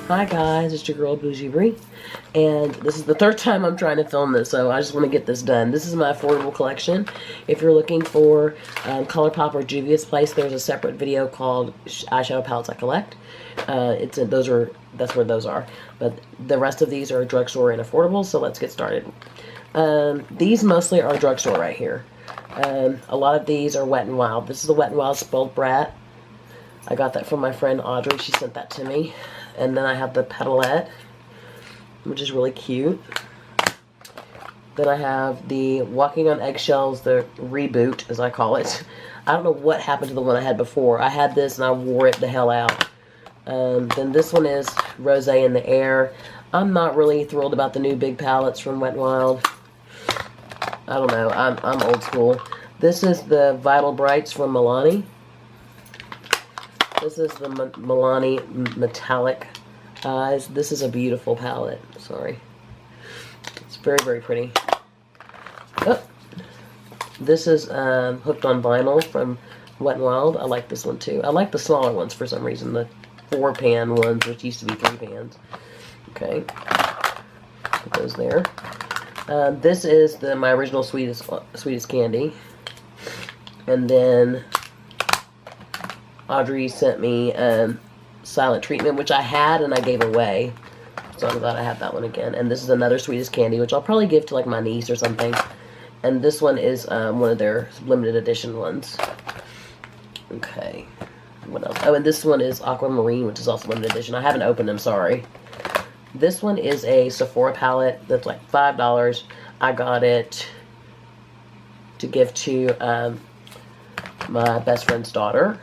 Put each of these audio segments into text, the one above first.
Hi guys, it's your girl Bougie Bree, and this is the third time I'm trying to film this, so I just want to get this done. This is my affordable collection. If you're looking for ColourPop or Juvia's Place, there's a separate video called Eyeshadow Palettes I Collect. That's where those are. But the rest of these are drugstore and affordable, so let's get started. These mostly are drugstore right here. A lot of these are Wet n Wild. This is the Wet n Wild Spoiled Brat. I got that from my friend Audrey. She sent that to me. And then I have the Petalette, which is really cute. Then I have the Walking on Eggshells, the reboot, as I call it. I don't know what happened to the one I had before. I had this and I wore it the hell out. Then this one is Rosé in the Air. I'm not really thrilled about the new big palettes from Wet n Wild. I don't know. I'm old school. This is the Vital Brights from Milani. This is the Milani Metallic Eyes. This is a beautiful palette. Sorry. It's very, very pretty. Oh. This is Hooked on Vinyl from Wet n Wild. I like this one too. I like the smaller ones for some reason. The 4-pan ones, which used to be 3 pans. Okay. Put those there. This is my original Sweetest Candy. And then Audrey sent me Silent Treatment, which I had and I gave away. So I'm glad I have that one again. And this is another Sweetest Candy, which I'll probably give to like my niece or something. And this one is one of their limited edition ones. Okay. What else? Oh, and this one is Aquamarine, which is also limited edition. I haven't opened them, sorry. This one is a Sephora palette that's like $5. I got it to give to my best friend's daughter.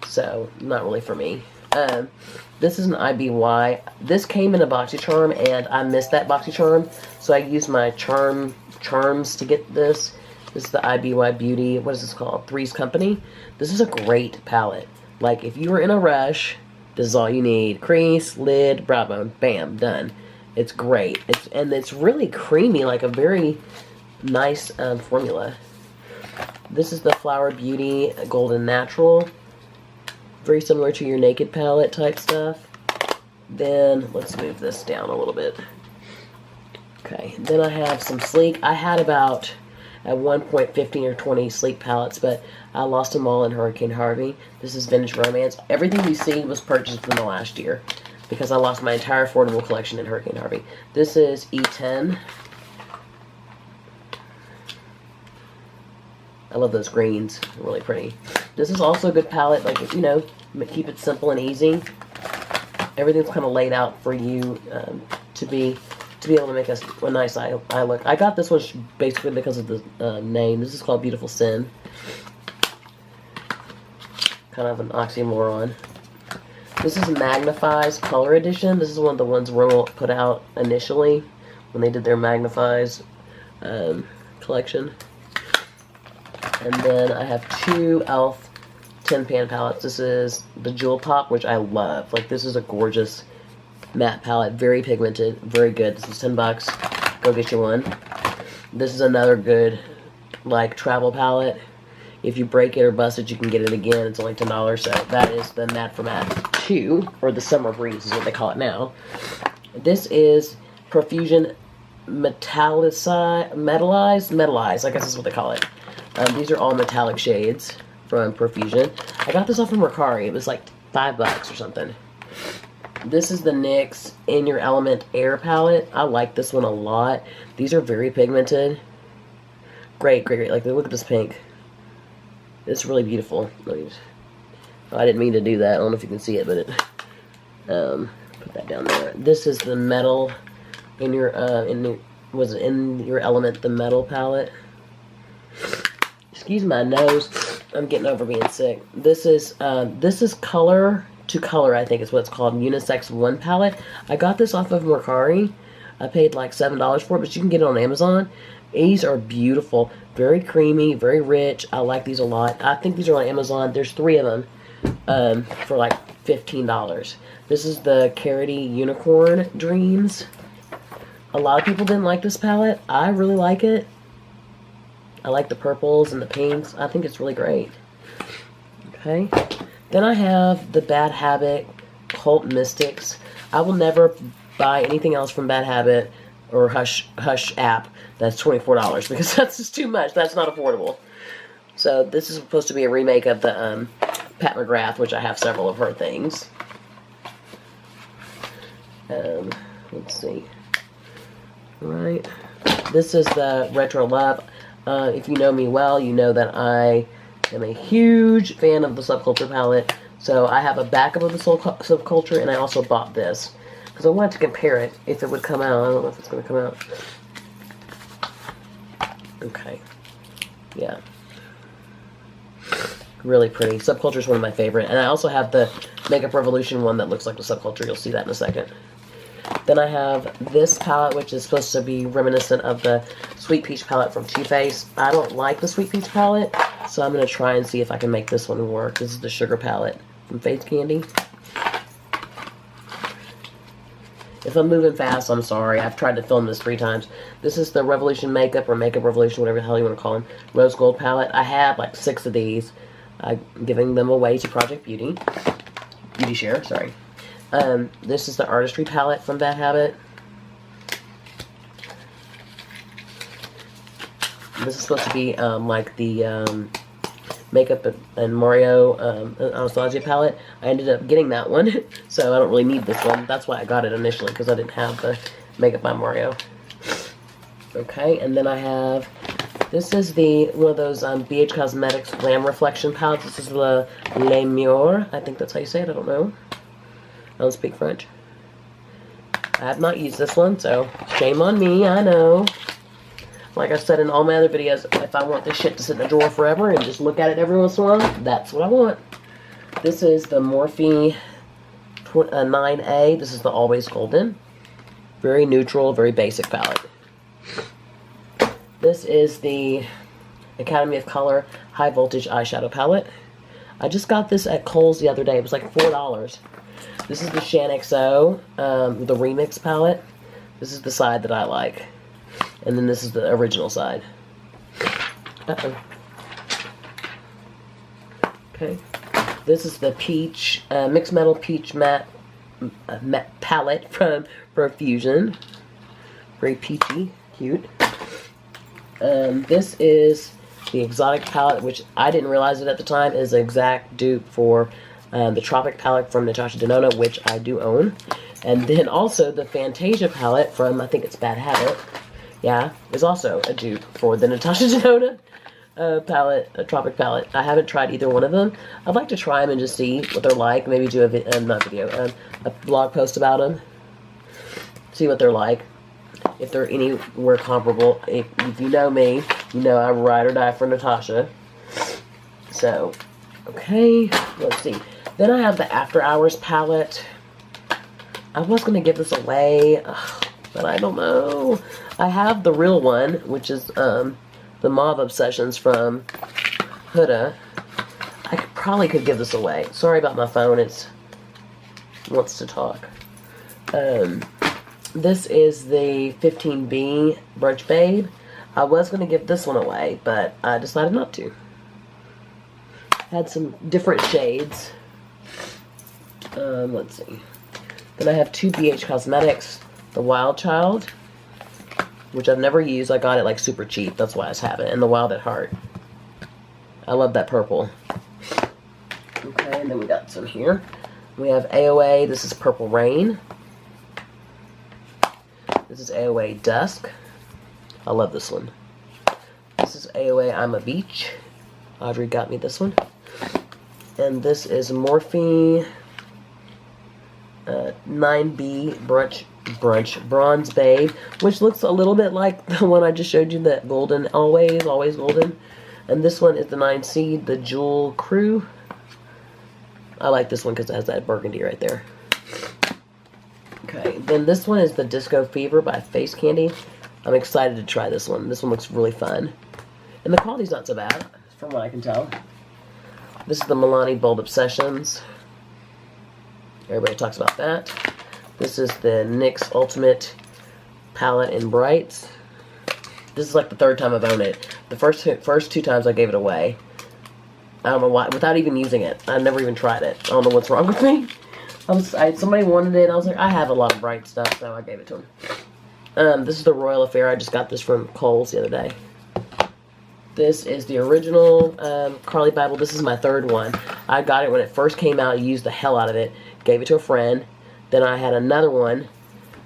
So, not really for me. This is an IBY. This came in a BoxyCharm, and I missed that BoxyCharm. So I used my charms to get this. This is the IBY Beauty. What is this called? Three's Company. This is a great palette. Like, if you were in a rush, this is all you need. Crease, lid, brow bone. Bam, done. It's great. It's really creamy, like a very nice formula. This is the Flower Beauty Golden Natural. Very similar to your Naked palette type stuff. Then, let's move this down a little bit. Okay, then I have some Sleek. I had about, at one point, 15 or 20 Sleek palettes, but I lost them all in Hurricane Harvey. This is Vintage Romance. Everything you see was purchased in the last year because I lost my entire affordable collection in Hurricane Harvey. This is E10. I love those greens. They're really pretty. This is also a good palette, like, you know, keep it simple and easy. Everything's kind of laid out for you to be able to make a nice eye look. I got this one basically because of the name. This is called Beautiful Sin. Kind of an oxymoron. This is Magnifies Color Edition. This is one of the ones Rimmel put out initially when they did their Magnifies collection. And then I have 2 e.l.f. 10-pan palettes. This is the Jewel Pop, which I love. Like, this is a gorgeous matte palette. Very pigmented. Very good. This is $10. Go get you one. This is another good, like, travel palette. If you break it or bust it, you can get it again. It's only $10. So that is the Matte for Matte 2, or the Summer Breeze is what they call it now. This is Profusion Metallized, I guess is what they call it. These are all metallic shades from Profusion. I got this off from Mercari. It was like $5 or something. This is the NYX In Your Element Air palette. I like this one a lot. These are very pigmented. Great, great, great. Like, look at this pink. It's really beautiful. I didn't mean to do that. I don't know if you can see it, but it. Put that down there. This is the Metal In Your In Your Element, the Metal palette. Excuse my nose. I'm getting over being sick. This is Color to Color, I think is what it's called. Unisex 1 palette. I got this off of Mercari. I paid like $7 for it, but you can get it on Amazon. These are beautiful. Very creamy, very rich. I like these a lot. I think these are on Amazon. There's 3 of them for like $15. This is the Carity Unicorn Dreams. A lot of people didn't like this palette. I really like it. I like the purples and the pinks. I think it's really great. Okay. Then I have the Bad Habit Cult Mystics. I will never buy anything else from Bad Habit or Hush app that's $24 because that's just too much. That's not affordable. So this is supposed to be a remake of the Pat McGrath, which I have several of her things. Let's see. Right. This is the Retro Love. If you know me well, you know that I am a huge fan of the Subculture palette. So I have a backup of the Subculture, and I also bought this because I wanted to compare it if it would come out. I don't know if it's going to come out. Okay. Yeah. Really pretty. Subculture is one of my favorite. And I also have the Makeup Revolution one that looks like the Subculture. You'll see that in a second. Then I have this palette, which is supposed to be reminiscent of the Sweet Peach palette from Too Faced. I don't like the Sweet Peach palette, so I'm going to try and see if I can make this one work. This is the Sugar palette from Face Candy. If I'm moving fast, I'm sorry. I've tried to film this 3 times. This is the Revolution Makeup, or Makeup Revolution, whatever the hell you want to call them, Rose Gold palette. I have like 6 of these. I'm giving them away to Project Beauty. Beauty Share, sorry. This is the Artistry palette from Bad Habit. This is supposed to be like the Makeup and Mario Anastasia palette. I ended up getting that one, so I don't really need this one. That's why I got it initially, because I didn't have the Makeup by Mario. Okay, and then I have, this is one of those BH Cosmetics Glam Reflection palettes. This is the Le Mur. I think that's how you say it. I don't know. I don't speak French. I have not used this one, so shame on me, I know. Like I said in all my other videos, if I want this shit to sit in a drawer forever and just look at it every once in a while, that's what I want. This is the Morphe 9A. This is the Always Golden. Very neutral, very basic palette. This is the Academy of Color High Voltage Eyeshadow Palette. I just got this at Kohl's the other day. It was like $4. This is the ShanXO, the Remix palette. This is the side that I like. And then this is the original side. Uh-oh. Okay. This is the Peach, Mixed Metal Peach Matte palette from Profusion. Very peachy. Cute. This is the Exotic palette, which I didn't realize it at the time is an exact dupe for the Tropic palette from Natasha Denona, which I do own. And then also the Fantasia palette from, I think it's Bad Habit. Yeah, is also a dupe for the Natasha Denona palette, a Tropic palette. I haven't tried either one of them. I'd like to try them and just see what they're like. Maybe do a blog post about them. See what they're like. If they're anywhere comparable. If you know me, you know I ride or die for Natasha. So, okay, let's see. Then I have the After Hours palette. I was going to give this away, but I don't know. I have the real one, which is the Mauve Obsessions from Huda. I probably could give this away. Sorry about my phone. It wants to talk. This is the 15B Brunch Babe. I was going to give this one away, but I decided not to. Had some different shades. Let's see. Then I have 2 BH Cosmetics, the Wild Child, which I've never used. I got it like super cheap. That's why I have it. And the Wild at Heart. I love that purple. Okay, and then we got some here. We have AOA. This is Purple Rain. This is AOA Dusk. I love this one. This is AOA I'm a Beach. Audrey got me this one. And this is Morphe 9B Brunch Bronze Babe, which looks a little bit like the one I just showed you, that golden, always golden. And this one is the 9C, the Jewel Crew. I like this one because it has that burgundy right there. Okay, then this one is the Disco Fever by Face Candy. I'm excited to try this one. This one looks really fun. And the quality's not so bad, from what I can tell. This is the Milani Bold Obsessions. Everybody talks about that. This is the NYX Ultimate Palette in Brights. This is like the 3rd time I've owned it. The first 2 times I gave it away. I don't know why, without even using it. I never even tried it. I don't know what's wrong with me. Somebody wanted it, and I was like, I have a lot of bright stuff, so I gave it to them. This is the Royal Affair. I just got this from Kohl's the other day. This is the original Carli Bel. This is my third one. I got it when it first came out, used the hell out of it, gave it to a friend. Then I had another one,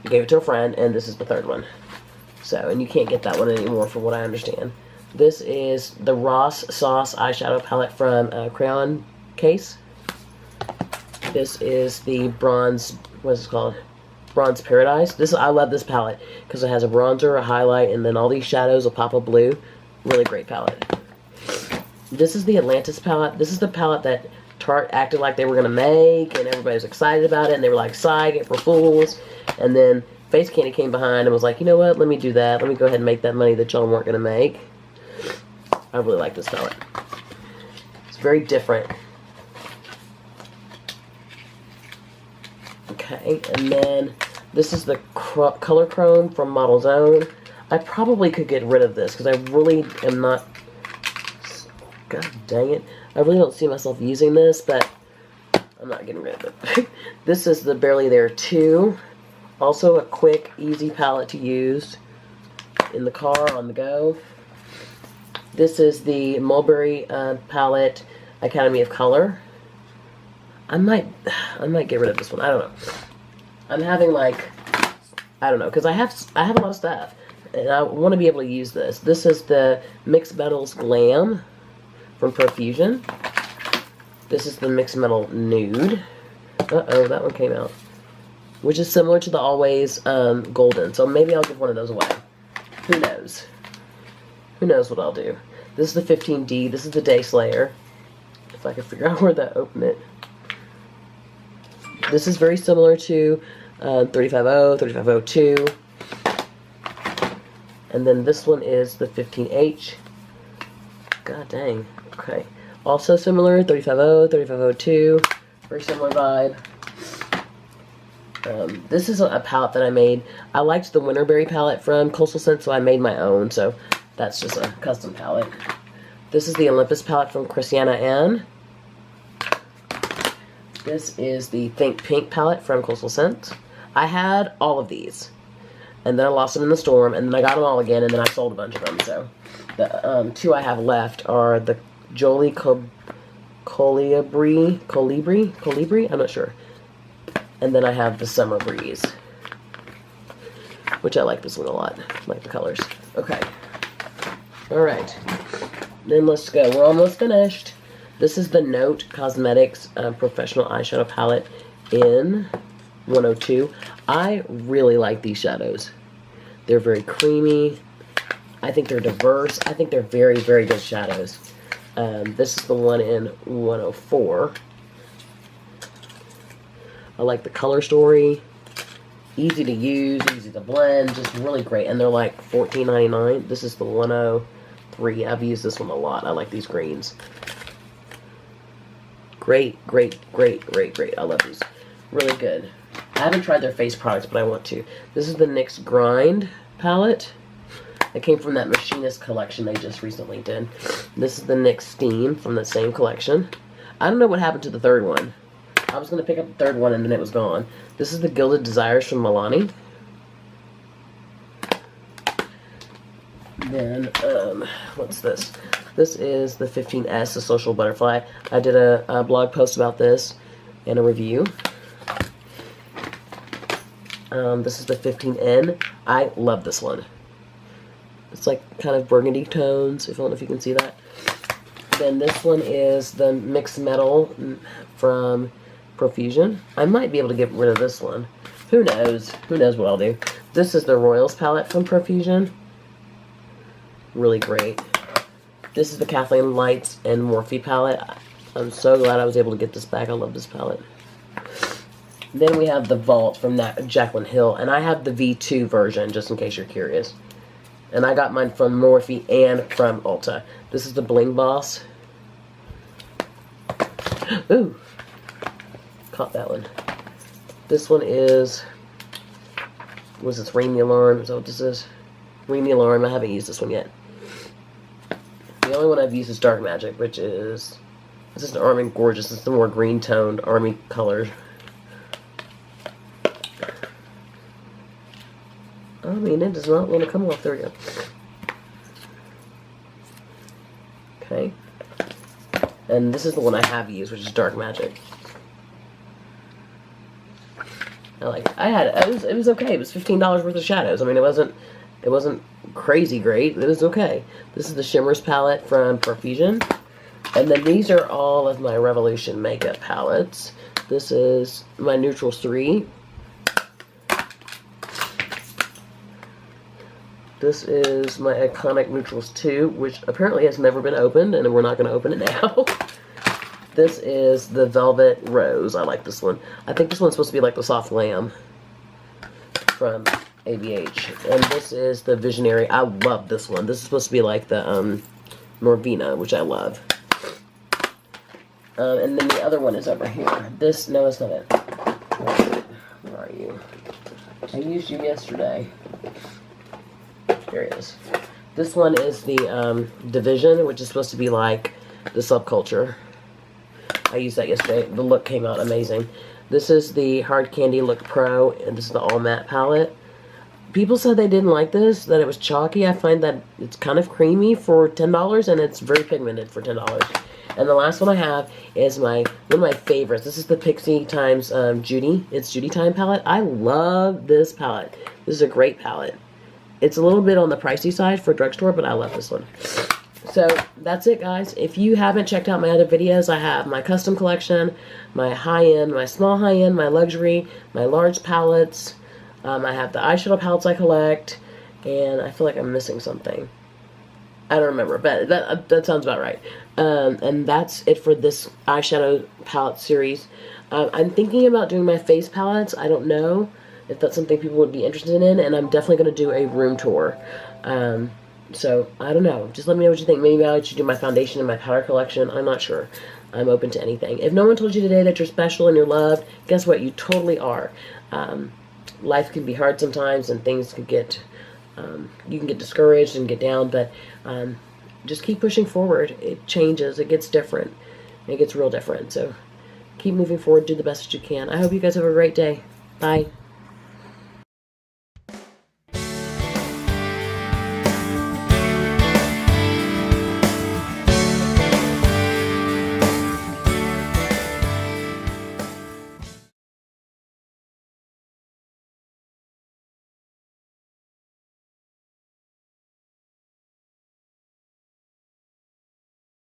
gave it to a friend, and this is the third one. So, and you can't get that one anymore from what I understand. This is the Ross Sauce Eyeshadow Palette from Crayon Case. This is the Bronze, what's it called? Bronze Paradise. I love this palette because it has a bronzer, a highlight, and then all these shadows will pop a blue. Really great palette. This is the Atlantis palette. This is the palette that Tarte acted like they were going to make, and everybody was excited about it, and they were like, "Psych, it for fools." And then Face Candy came behind and was like, "You know what, let me do that. Let me go ahead and make that money that y'all weren't going to make." I really like this palette. It's very different. Okay, and then this is the Color Chrome from Model Zone. I probably could get rid of this because I really am not, god dang it, I really don't see myself using this, but I'm not getting rid of it. This is the Barely There 2. Also a quick, easy palette to use in the car, on the go. This is the Mulberry palette, Academy of Color. I might get rid of this one. I don't know. I'm having like, I don't know, because I have a lot of stuff. And I want to be able to use this. This is the Mixed Metals Glam from Profusion. This is the Mixed Metal Nude. Uh-oh, that one came out. Which is similar to the Always Golden. So maybe I'll give one of those away. Who knows? Who knows what I'll do. This is the 15D. This is the Day Slayer. If I can figure out where to open it. This is very similar to 350, 3502. And then this one is the 15H. God dang. Okay. Also similar, 350, 3502. Very similar vibe. This is a palette that I made. I liked the Winterberry palette from Coastal Scent, so I made my own. So that's just a custom palette. This is the Olympus palette from Christiana N. This is the Think Pink palette from Coastal Scent. I had all of these. And then I lost them in the storm, and then I got them all again, and then I sold a bunch of them. So the two I have left are the Jolie Colibri, I'm not sure. And then I have the Summer Breeze, which I like this one a lot. I like the colors. Okay. Alright. Then let's go. We're almost finished. This is the Note Cosmetics Professional Eyeshadow Palette in 102. I really like these shadows. They're very creamy. I think they're diverse. I think they're very, very good shadows. This is the one in 104. I like the color story. Easy to use, easy to blend, just really great. And they're like $14.99. This is the 103. I've used this one a lot. I like these greens. Great, great, great, great, great. I love these. Really good. I haven't tried their face products, but I want to. This is the NYX Grind Palette. It came from that Machinist collection they just recently did. This is the NYX Team from the same collection. I don't know what happened to the third one. I was going to pick up the third one and then it was gone. This is the Gilded Desires from Milani. Then, what's this? This is the 15S, the Social Butterfly. I did a blog post about this and a review. This is the 15N. I love this one. It's like kind of burgundy tones, if I don't know if you can see that. Then this one is the Mixed Metal from Profusion. I might be able to get rid of this one. Who knows? Who knows what I'll do. This is the Royals palette from Profusion. Really great. This is the Kathleenlights and Morphe palette. I'm so glad I was able to get this back. I love this palette. Then we have the Vault from Jaclyn Hill. And I have the V2 version, just in case you're curious. And I got mine from Morphe and from Ulta. This is the Bling Boss. Ooh. Caught that one. This one is... Was this Ring the Alarm? Is that what this is? Ring the Alarm. I haven't used this one yet. The only one I've used is Dark Magic, which is... This is an Army Gorgeous. It's the more green-toned Army color. mean, it does not want to come off. There we go. Okay. And this is the one I have used, which is Dark Magic. It was okay. It was $15 worth of shadows. I mean, it wasn't crazy great. It was okay. This is the Shimmers palette from Profusion. And then these are all of my Revolution makeup palettes. This is my Neutrals 3. This is my Iconic Neutrals 2, which apparently has never been opened, and we're not going to open it now. This is the Velvet Rose. I like this one. I think this one's supposed to be like the Soft Lamb from ABH. And this is the Visionary. I love this one. This is supposed to be like the Norvina, which I love. And then the other one is over here. No, it's not it. Where are you? I used you yesterday. There it is. This one is the Division, which is supposed to be like the Subculture. I used that yesterday. The look came out amazing. This is the Hard Candy Look Pro, and this is the All Matte palette. People said they didn't like this, that it was chalky. I find that it's kind of creamy for $10, and it's very pigmented for $10. And the last one I have is one of my favorites. This is the Pixie times Judy. It's Judy Time palette. I love this palette. This is a great palette. It's a little bit on the pricey side for a drugstore, but I love this one. So that's it, guys. If you haven't checked out my other videos, I have my custom collection, my high-end, my small high-end, my luxury, my large palettes. I have the eyeshadow palettes I collect, and I feel like I'm missing something. I don't remember, but that sounds about right. And that's it for this eyeshadow palette series. I'm thinking about doing my face palettes. I don't know if that's something people would be interested in, and I'm definitely going to do a room tour. So, I don't know. Just let me know what you think. Maybe I should do my foundation and my powder collection. I'm not sure. I'm open to anything. If no one told you today that you're special and you're loved, guess what? You totally are. Life can be hard sometimes, and things can get, you can get discouraged and get down, but just keep pushing forward. It changes. It gets different. It gets real different. So, keep moving forward. Do the best that you can. I hope you guys have a great day. Bye.